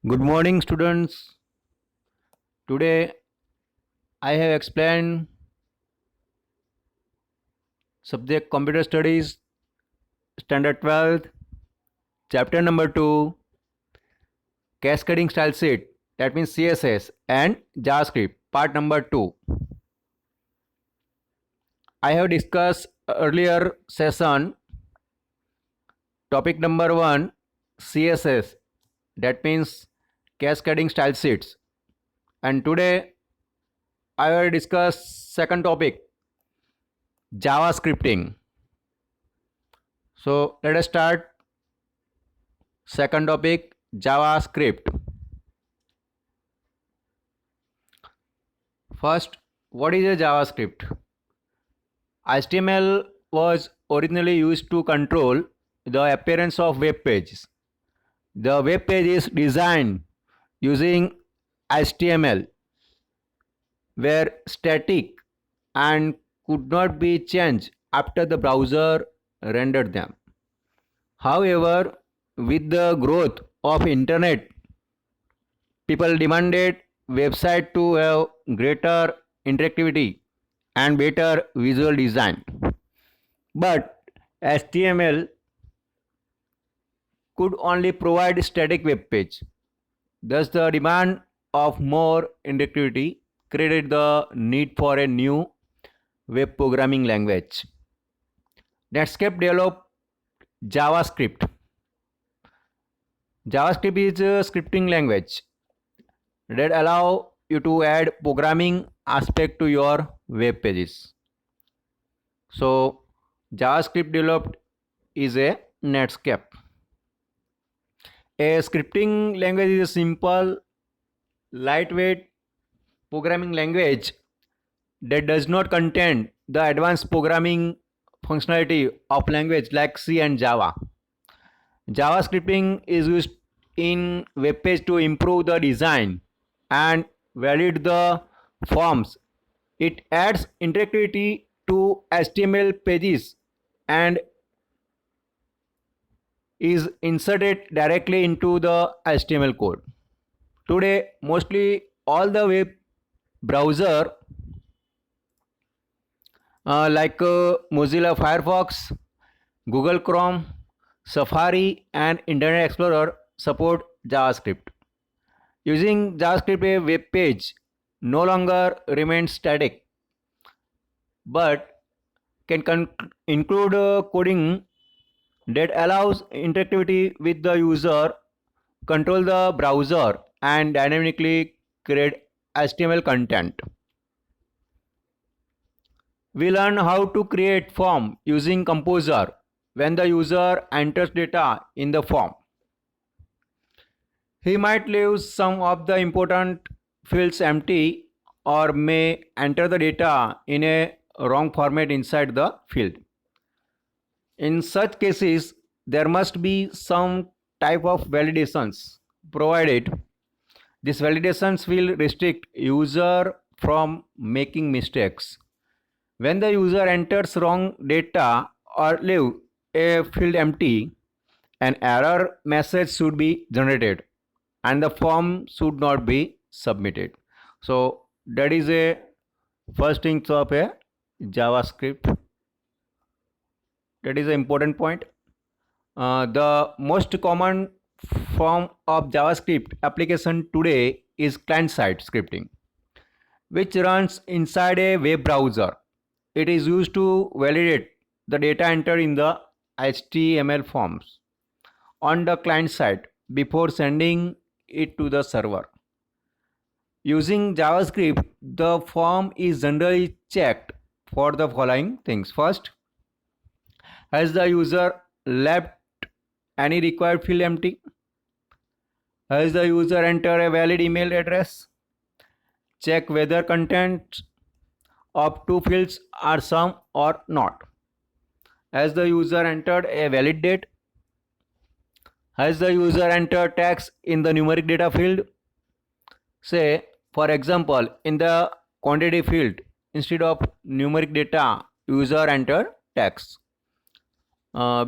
Good morning, students. Today I have explained subject Computer Studies, Standard 12th, Chapter number 2, Cascading Style Sheet, that means CSS, and JavaScript, part number 2. I have discussed earlier session topic number 1, CSS, that means Cascading Style Sheets, and today I will discuss second topic, JavaScripting. So let us start. Second topic, JavaScript. First, what is a JavaScript? HTML was originally used to control the appearance of web pages. The web page is designed using HTML, were static and could not be changed after the browser rendered them. However, with the growth of internet, people demanded website to have greater interactivity and better visual design. But HTML could only provide static web page. Thus, the demand of more interactivity created the need for a new web programming language. Netscape developed JavaScript. JavaScript is a scripting language that allow you to add programming aspect to your web pages. So JavaScript developed is a Netscape. A scripting language is a simple, lightweight programming language that does not contain the advanced programming functionality of language like C and Java. JavaScripting is used in web page to improve the design and validate the forms. It adds interactivity to HTML pages and is inserted directly into the HTML code. Today, mostly all the web browser like Mozilla Firefox, Google Chrome, Safari and Internet Explorer support JavaScript. Using JavaScript, a web page no longer remains static but can include coding that allows interactivity with the user, control the browser and dynamically create HTML content. We learn how to create form using Composer when the user enters data in the form. He might leave some of the important fields empty or may enter the data in a wrong format inside the field. In such cases, there must be some type of validations provided. These validations will restrict user from making mistakes. When the user enters wrong data or leave a field empty, an error message should be generated and the form should not be submitted. So that is a first thing of a JavaScript. That is an important point. The most common form of JavaScript application today is client-side scripting, which runs inside a web browser. It is used to validate the data entered in the HTML forms on the client side before sending it to the server. Using JavaScript, the form is generally checked for the following things. First, has the user left any required field empty? Has the user entered a valid email address? Check whether contents of two fields are sum or not. Has the user entered a valid date? Has the user entered text in the numeric data field? Say, for example, in the quantity field, instead of numeric data, user entered text.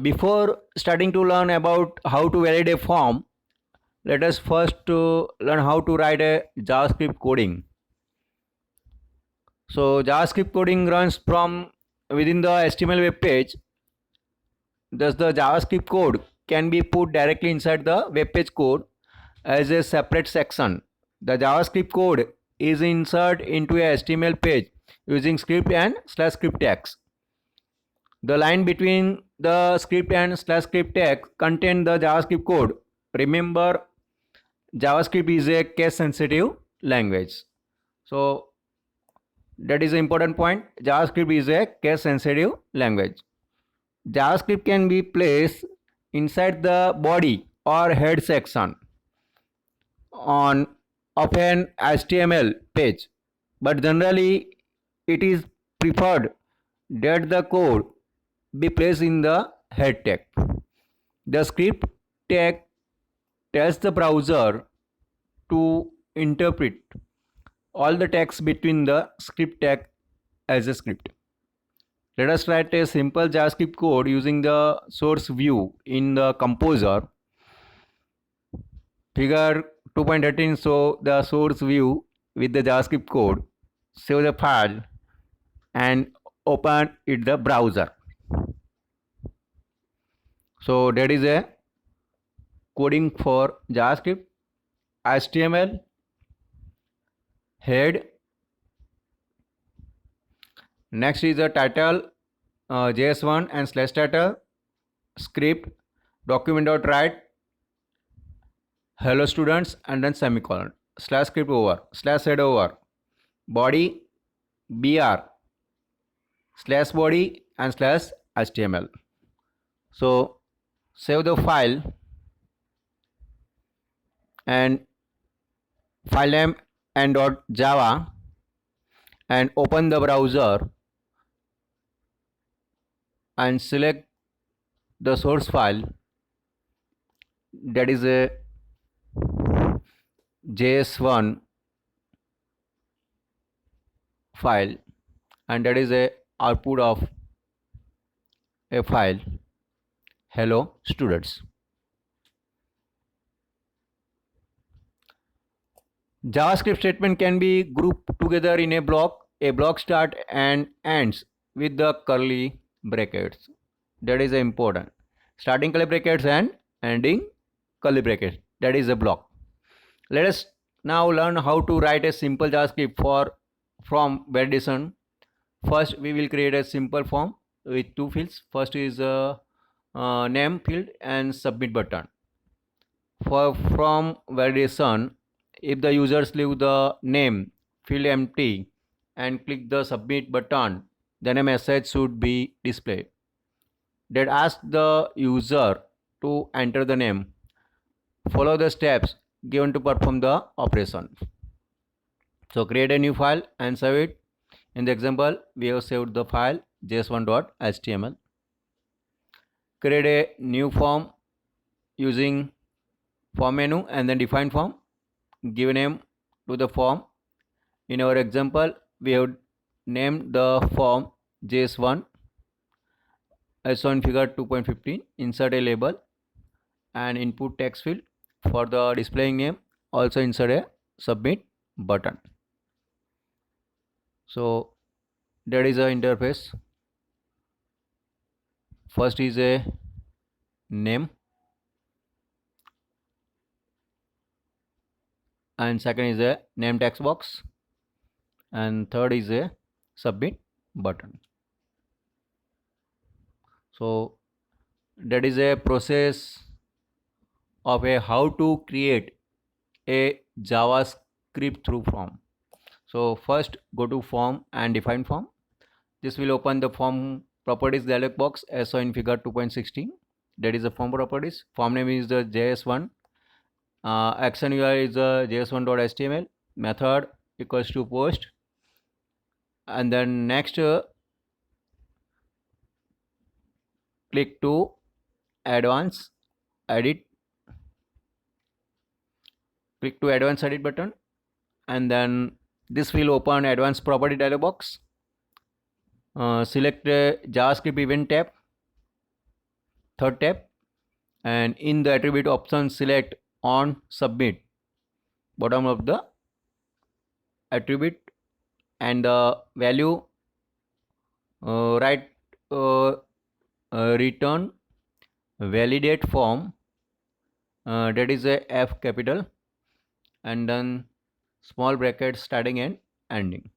Before starting to learn about how to validate a form, let us first learn how to write a JavaScript coding. So JavaScript coding runs from within the HTML web page. Thus the JavaScript code can be put directly inside the web page code as a separate section. The JavaScript code is inserted into a HTML page using script and /script tags. The line between the script and /script tag contain the JavaScript code. Remember, JavaScript is a case sensitive language. So that is an important point. JavaScript is a case sensitive language. JavaScript can be placed inside the body or head section of an HTML page, but generally it is preferred that the code be placed in the head tag. The script tag tells the browser to interpret all the text between the script tag as a script. Let us write a simple JavaScript code using the source view in the Composer. Figure 2.13 show the source view with the JavaScript code. Save the file and open it in the browser. So that is a coding for JavaScript, HTML, head. Next is the title, JS1 and /title, script, document.write, hello students, and then semicolon, /script over, /head over, body, br, /body and /HTML. So save the file and file name and .java and open the browser and select the source file, that is a JS1 file, and that is a output of a file, hello students. JavaScript statement can be grouped together in a block. A block starts and ends with the curly brackets. That is important. Starting curly brackets and ending curly brackets. That is a block. Let us now learn how to write a simple JavaScript from validation. First, we will create a simple form with two fields. First is a name field and submit button. From validation, if the users leave the name field empty and click the submit button, then a message should be displayed that asks the user to enter the name. Follow the steps given to perform the operation. So create a new file and save it. In the example, we have saved the file js1.html. Create a new form using form menu and then define form. Give a name to the form. In our example, we have named the form JS1 as shown in figure 2.15. Insert a label and input text field. For the displaying name, also insert a submit button. So that is the interface. First is a name and second is a name text box and third is a submit button. So that is a process of how to create a JavaScript through form. So first go to form and define form. This will open the form properties dialog box as shown in figure 2.16. That is the form properties. Form name is the JS1. Action UI is the js1.html. Method equals to post. And then next click to advanced edit. Click to advanced edit button and then this will open advanced property dialog box. Select JavaScript event tab, third tab, and in the attribute option select on submit, bottom of the attribute, and the value write return validate form, that is a F capital, and then small bracket starting and ending,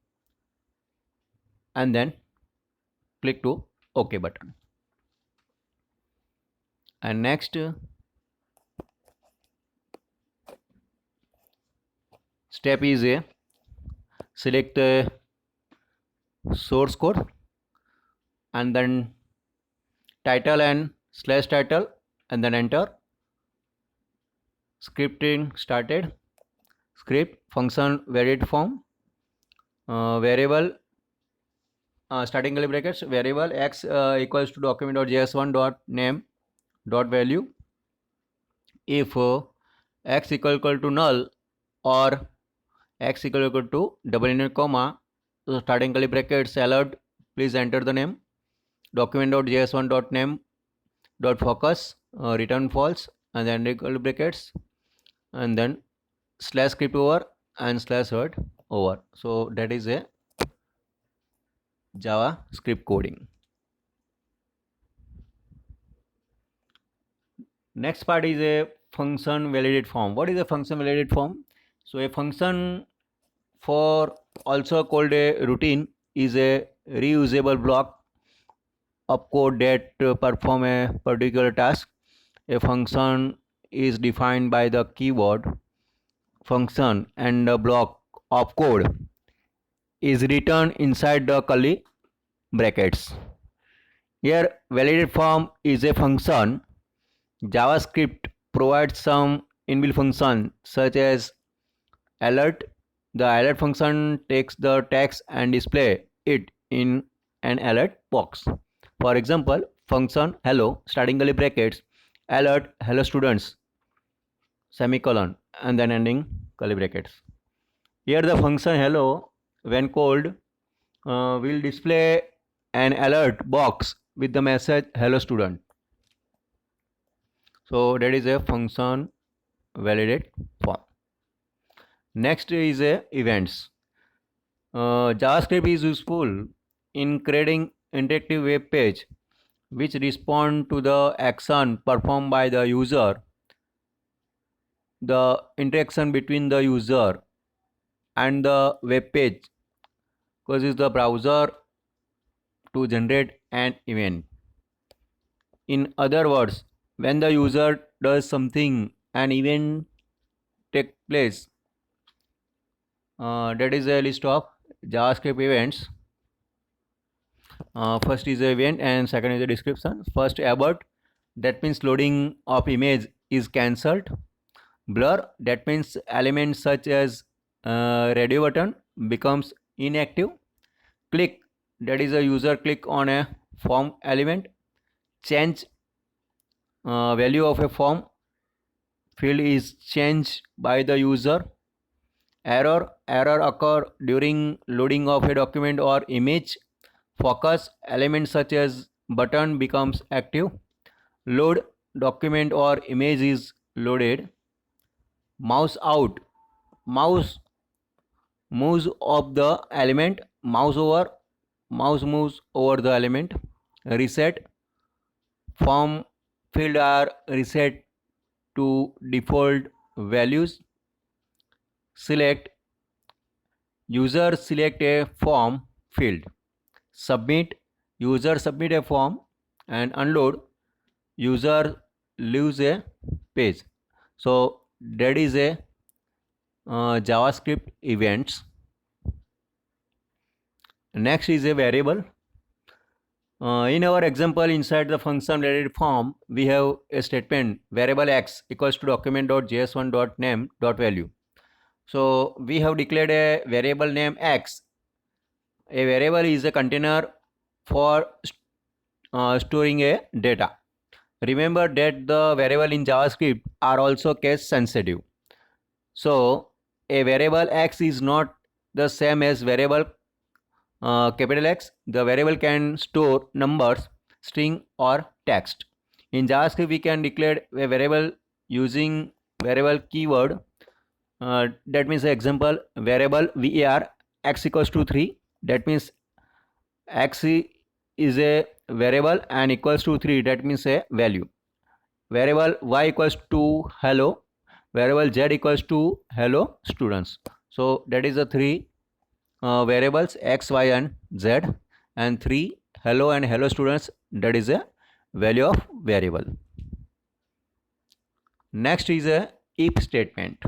and then click to OK button. And next step is a select the source code, and then title and slash title, and then enter. Scripting started. Script function varied form, variable starting curly brackets, variable x equals to document.js1.name.value. If x equal to null or x equal to double inner comma, so starting curly brackets alert, please enter the name. Document.js1.name.focus, return false, and then curly brackets, and then slash script over and slash word over. So that is a JavaScript coding. Next part is a function validate form. What is a function validate form? So a function, for also called a routine, is a reusable block of code that perform a particular task. A function is defined by the keyword function, and a block of code is written inside the curly brackets. Here validate form is a function. JavaScript provides some inbuilt function such as alert. The alert function takes the text and display it in an alert box. For example, function hello starting curly brackets alert hello students semicolon and then ending curly brackets. Here the function hello, when called, will display an alert box with the message hello student. So that is a function validate form. Next is a events. JavaScript is useful in creating interactive web page which respond to the action performed by the user. The interaction between the user and the web page causes the browser to generate an event. In other words, when the user does something, an event takes place. That is a list of JavaScript events. First is the event and second is the description. First abort, that means loading of image is cancelled. Blur, that means elements such as radio button becomes inactive. Click, that is a user click on a form element. Change, value of a form field is changed by the user. Error occur during loading of a document or image. Focus, elements such as button becomes active. Load, document or image is loaded. Mouse out, mouse moves of the element. Mouse over, mouse moves over the element. Reset, form field are reset to default values. Select, user select a form field. Submit, user submit a form. And unload, user leaves a page. So that is a JavaScript events. Next is a variable. In our example, inside the function validate form, we have a statement variable x equals to document.js1.name.value. So we have declared a variable name x. A variable is a container for storing a data. Remember that the variable in JavaScript are also case sensitive. So a variable x is not the same as variable capital X. The variable can store numbers, string or text. In JavaScript we can declare a variable using variable keyword. That means example variable var x equals to 3. That means x is a variable and equals to 3. That means a value. Variable y equals to hello. Variable z equals to hello students. So that is the three variables x, y and z, and 3 hello and hello students. That is a value of variable. Next is a if statement.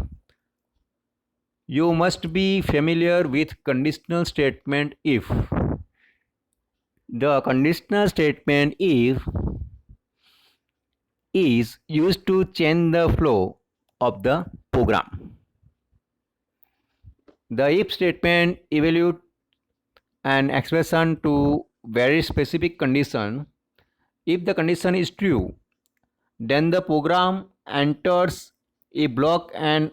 You must be familiar with conditional statement if. The conditional statement if is used to change the flow of the program. The if statement evaluates an expression to very specific condition. If the condition is true, then the program enters a block and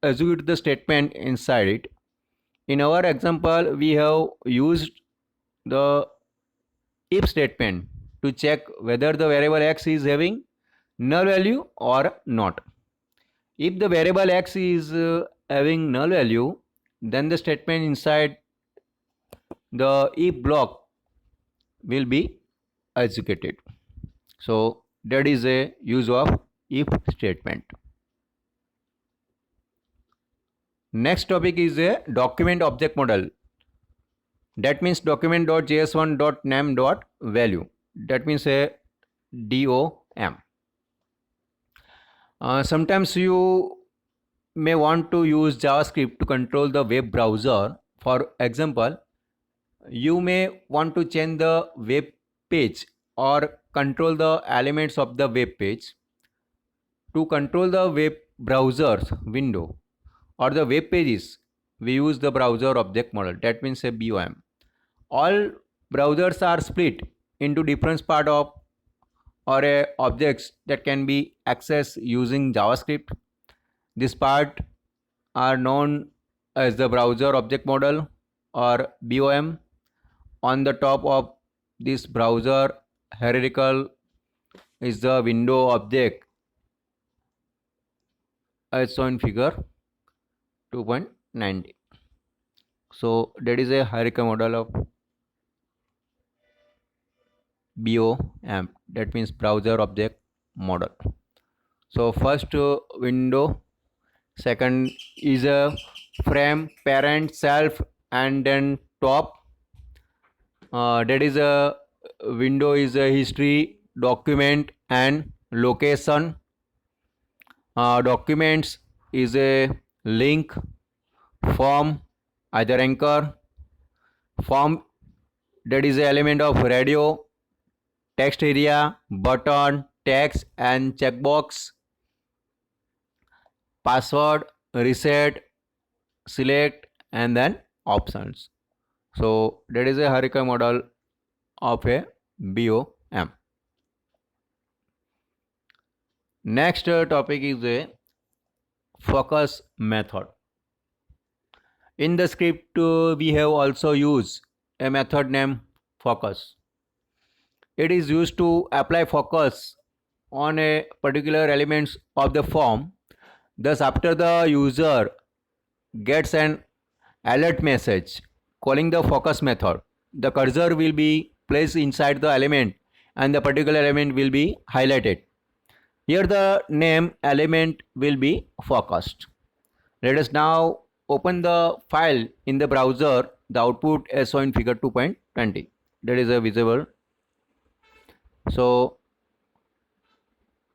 executes the statement inside it. In our example, we have used the if statement to check whether the variable x is having null value or not. If the variable x is having null value, then the statement inside the if block will be executed. So that is a use of if statement. Next topic is a document object model. That means document.js1.name.value. That means a DOM. Sometimes you may want to use JavaScript to control the web browser. For example, you may want to change the web page or control the elements of the web page. To control the web browser's window or the web pages, we use the browser object model. That means a BOM. All browsers are split into different part of or objects that can be accessed using JavaScript. This part are known as the browser object model or BOM. On the top of this browser hierarchical is the window object as shown in figure 2.90. So that is a hierarchical model of BOM. That means browser object model. So first window, second is a frame, parent, self, and then top. That is a window is a history, document, and location. Documents is a link, form, either anchor, form, that is the element of radio, text area, button, text and checkbox, password, reset, select, and then options. So that is a hierarchical model of a BOM. Next topic is a focus method. In the script we have also used a method named focus. It is used to apply focus on a particular elements of the form. Thus after the user gets an alert message calling the focus method, the cursor will be placed inside the element and the particular element will be highlighted. Here the name element will be focused. Let us now open the file in the browser. The output as shown in figure 2.20. That is a visible. So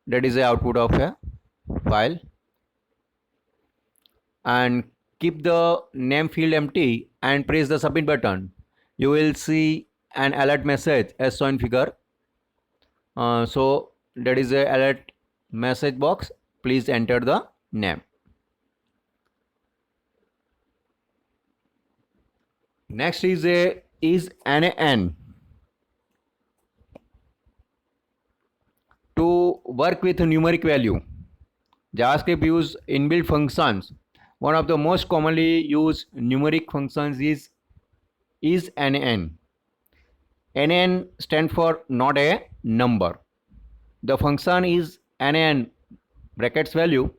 that is the output of a file. And keep the name field empty and press the submit button. You will see an alert message as shown in figure. So that is a alert message box. Please enter the name. Next is NaN. To work with a numeric value, JavaScript use inbuilt functions. One of the most commonly used numeric functions is NaN. NaN stands for not a number. The function is NaN brackets value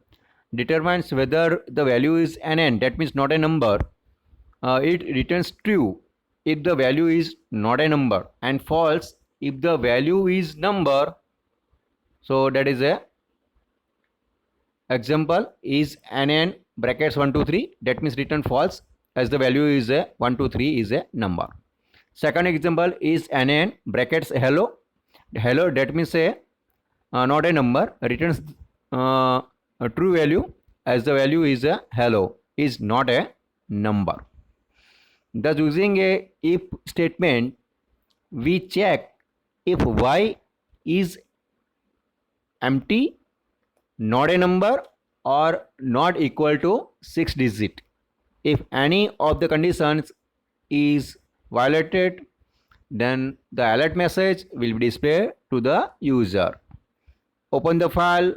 determines whether the value is NN, that means not a number. It returns true if the value is not a number, and false if the value is number. So that is a example is NN brackets 1 2 3, that means return false as the value is a 1 2 3 is a number. Second example is NN brackets hello. Hello, that means a not a number, returns a true value as the value is a hello, is not a number. Thus, using a if statement, we check if y is empty, not a number, or not equal to 6 digit. If any of the conditions is violated, then the alert message will be displayed to the user. Open the file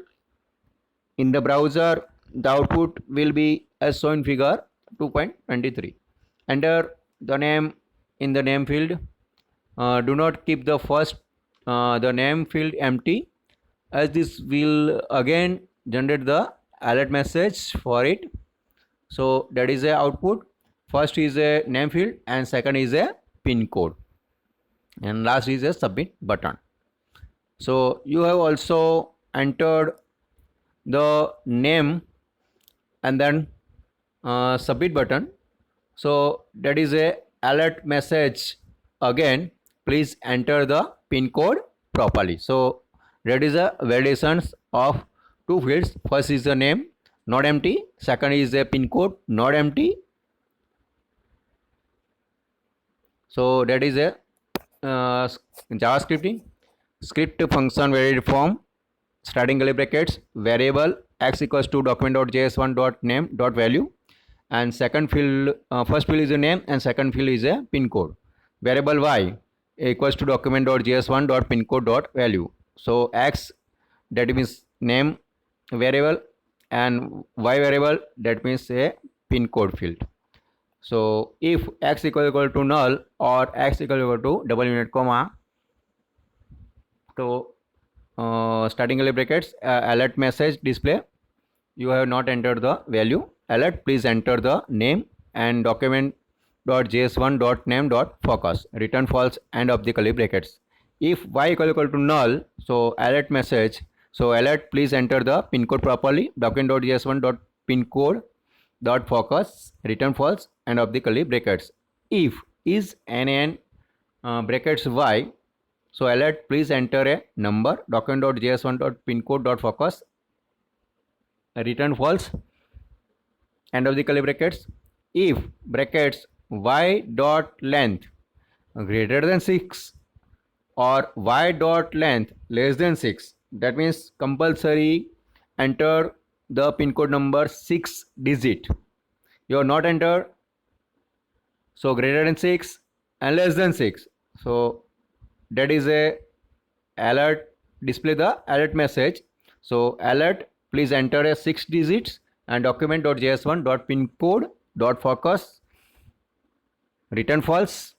in the browser. The output will be as shown in figure 2.23. Enter the name in the name field. Do not keep the first the name field empty, as this will again generate the alert message for it. So that is a output. First is a name field and second is a pin code, and last is a submit button. So you have also entered the name and then submit button. So that is a alert message again, please enter the pin code properly. So that is a validations of two fields. First is the name not empty, second is a pin code not empty. So that is a JavaScripting script function variable form starting curly brackets variable x equals to document.js1.name.value, and second field first field is a name and second field is a pin code. Variable y equals to document.js1.pincode.value. So x, that means name variable, and y variable, that means a pin code field. So if x equal to null or x equal to double unit comma, so starting curly brackets alert message display, you have not entered the value. Alert, please enter the name and document.js1.name.focus. Return false, end of the curly brackets. If y equal to null, so alert message. So alert, please enter the pin code properly. Document.js1.pincode.focus. Return false, end of the curly brackets. If is NN brackets y, so alert, please enter a number. Document.js1.pincode.focus. Return false, end of the curly brackets. If brackets y dot length greater than 6 or y dot length less than 6, that means compulsory enter the pin code number 6 digit. You have not entered, so greater than 6 and less than 6, so that is a alert, display the alert message. So alert, please enter a 6 digits and document.js1.pincode.focus. Return false,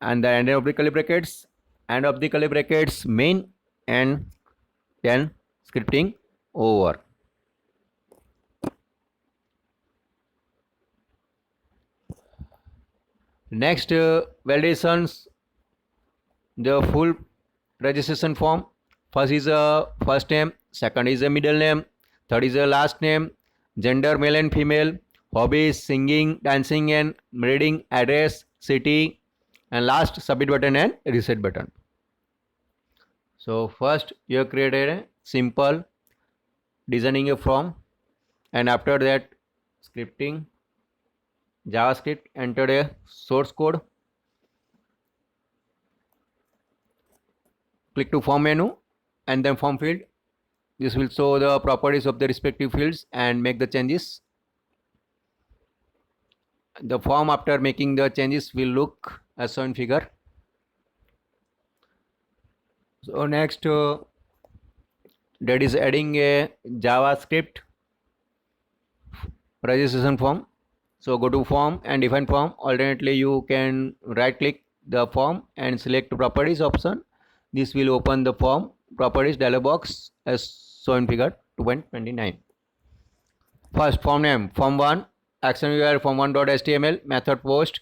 and the end of the curly brackets, end of the curly brackets main, and then scripting over. Next validations, the full registration form. First is a first name, second is a middle name, third is a last name, gender male and female, hobbies singing, dancing and reading, address, city, and last submit button and reset button. So first you have created a simple designing a form, and after that scripting JavaScript, entered a source code. Click to form menu and then form field. This will show the properties of the respective fields and make the changes. The form after making the changes will look as shown in figure. So next that is adding a JavaScript registration form. So go to form and define form. Alternately you can right click the form and select properties option. This will open the form properties dialog box as shown in figure 2.29. First form name, form1, action URL form1.html, method post,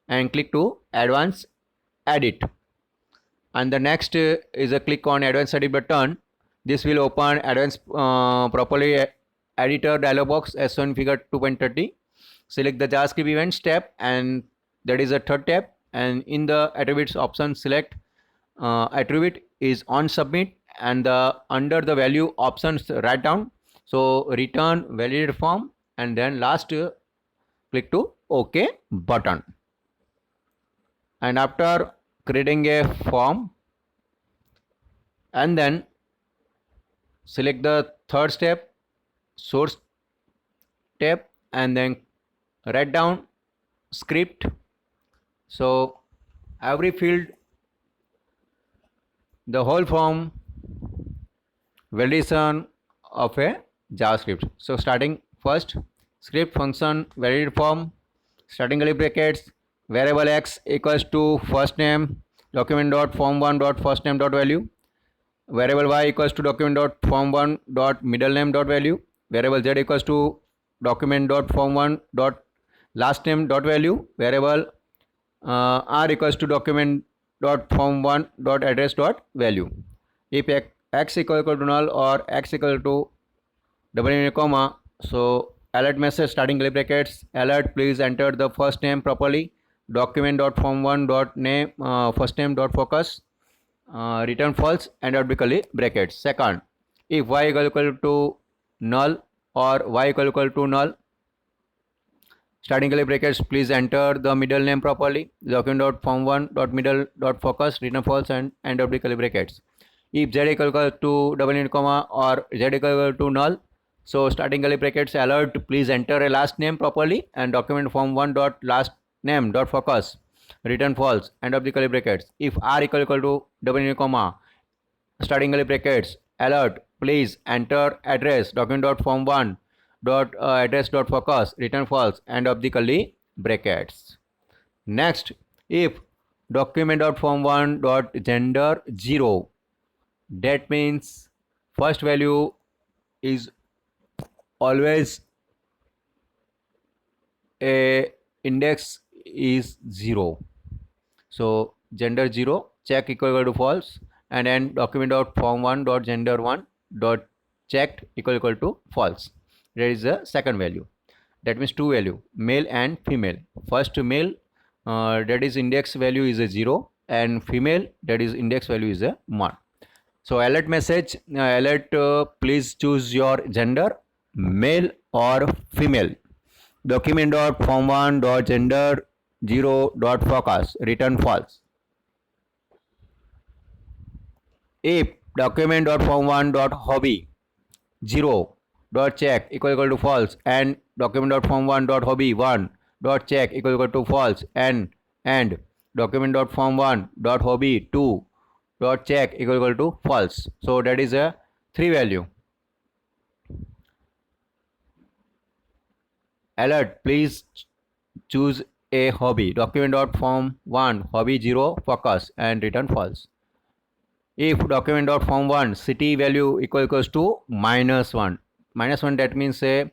and click to advanced edit. And the next is a click on advanced edit button. This will open advanced properly editor dialog box as shown in figure 2.30. Select the JavaScript events tab, and that is a third tab, and in the attributes option select attribute is on submit, and under the value options write down, so return validated form, and then last click to OK button. And after creating a form, and then select the third step, source tab, and then write down script. So every field, the whole form validation of a JavaScript. So starting first, script function validate form, starting curly brackets, variable x equals to first name document dot form1 dot first name dot value, variable y equals to document dot form1 dot middle name dot value, variable z equals to document dot form1 dot last name dot value, variable r equals to document dot form1 dot address dot value. If x equal to null or x equal to double in a comma, so alert message starting curly brackets, alert please enter the first name properly, document dot form1 dot name first name dot focus, return false, and out curly brackets. Second, if y equal to null or y equal to null, starting curly brackets, please enter the middle name properly, document dot form1 dot middle dot focus, return false, and end of the curly brackets. If z equal to double in comma or z equal to null, so starting curly brackets, alert please enter a last name properly, and document form1 dot last name dot focus, return false, end of the curly brackets. If r equal to double in comma, starting curly brackets, alert please enter address, document dot form1 dot address dot focus, return false, end of the curly brackets. Next, if document dot form1 dot gender 0, that means first value is always a index is 0, so gender 0, check equal to false, and then document dot form1 dot gender 1 dot checked equal to false. There is a second value, that means two value, male and female. First male, that is index value is a 0, and female, that is index value is a 1. So alert message, alert please choose your gender, male or female, document dot form1 dot gender 0 dot focus, return false. If document dot form1 dot hobby 0 dot check equal to false, and document dot form1 dot hobby 1 dot check equal to false, and document dot form1 dot hobby 2 dot check equal to false, so that is a 3 value. Alert please choose a hobby, document dot form1 hobby 0 focus, and return false. If document dot form1 city value equals to -1, that means a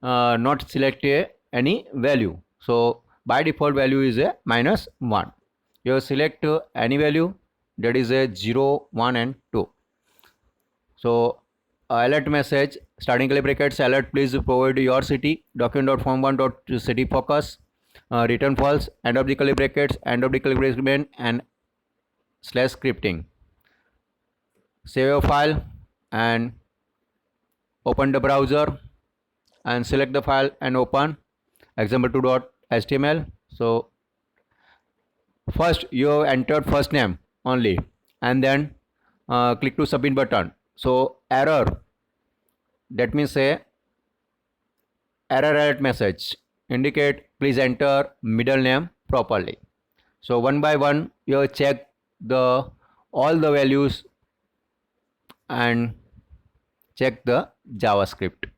not select any value, so by default value is a -1. You select any value, that is a 0, 1 and 2. So alert message, starting curly brackets, alert please provide your city, document dot form1 dot city focus, return false, end of the curly brackets, end of the curly bracket, and slash scripting. Save your file and open the browser and select the file and open example2.html. So first you have entered first name only, and then click to submit button. So error, that means a error alert message indicate please enter middle name properly. So one by one you check the all the values and check the JavaScript.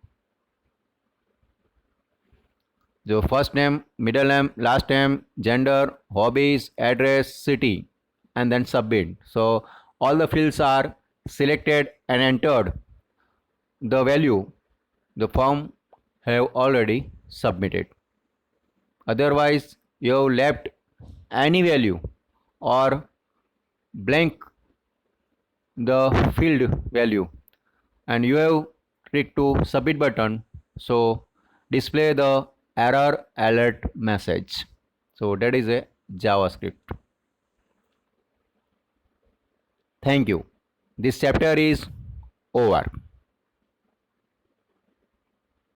So first name, middle name, last name, gender, hobbies, address, city, and then submit. So all the fields are selected and entered the value. The form have already submitted. Otherwise, you have left any value or blank the field value and you have clicked to submit button, so display the error alert message. So that is a JavaScript. Thank you. This chapter is over.